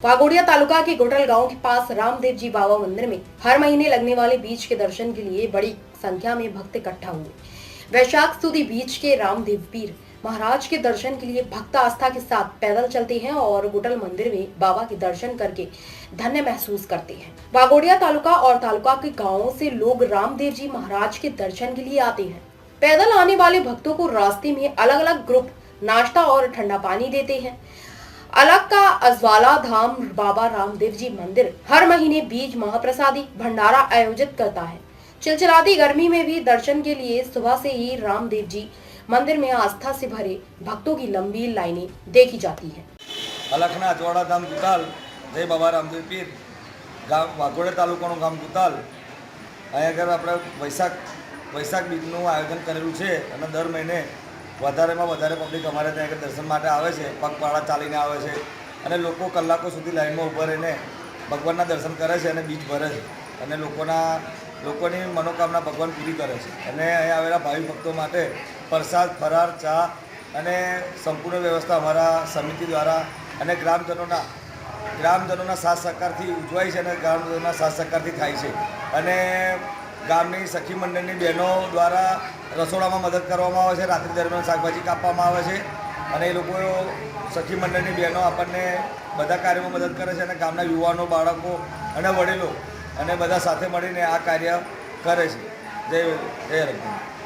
वाघोडिया तालुका के गोटल गांव के पास रामदेव जी बाबा मंदिर में हर महीने लगने वाले बीज के दर्शन के लिए बड़ी संख्या में भक्त इकट्ठा हुए। वैशाख सुदी बीज के रामदेव पीर महाराज के दर्शन के लिए भक्त आस्था के साथ पैदल चलते हैं और गोटल मंदिर में बाबा के दर्शन करके धन्य महसूस करते हैं। वाघोडिया तालुका और तालुका के गाँवों से लोग रामदेव जी महाराज के दर्शन के लिए आते हैं। पैदल आने वाले भक्तों को रास्ते में अलग अलग ग्रुप नाश्ता और ठंडा पानी देते हैं। अलग का अजवाला धाम बाबा रामदेव जी मंदिर हर महीने बीज महाप्रसादी भंडारा आयोजित करता है। चिलचिलाती गर्मी में भी दर्शन के लिए सुबह से ही रामदेव जी मंदिर में आस्था से भरे भक्तों की लंबी लाइनें देखी जाती है। अलखना अजवाड़ा धाम गुताल जय बाबा रामदेव पीर गाम वाघोडिया तालुकाનું ગામ ગુતાલ અહીંયા આગળ આપણે વૈશાખ બીજનું આયોજન કરેલું છે અને દર મહિને વધારેમાં વધારે પબ્લિક અમારે ત્યાં આગળ દર્શન માટે આવે છે, પગપાળા ચાલીને આવે છે અને લોકો કલાકો સુધી લાઈનમાં ઊભા રહીને ભગવાનના દર્શન કરે છે અને બીજ ભરે છે અને લોકોની મનોકામના ભગવાન પૂરી કરે છે અને અહીંયા આવેલા ભાવિ ભક્તો માટે પ્રસાદ, ફરાર, ચા અને સંપૂર્ણ વ્યવસ્થા અમારા સમિતિ દ્વારા અને ગ્રામજનોના સાથ સહકારથી ઉજવાય છે અને ગ્રામજનોના સાથ સહકારથી થાય છે અને ગામની સખી મંડળની બહેનો દ્વારા રસોડામાં મદદ કરવામાં આવે છે। રાત્રિ દરમિયાન શાકભાજી કાપવામાં આવે છે અને એ લોકો સખી મંડળની બહેનો આપણને બધા કાર્યમાં મદદ કરે છે અને ગામના યુવાનો, બાળકો અને વડીલો અને બધા સાથે મળીને આ કાર્ય કરે છે। જય રઘુનાથ।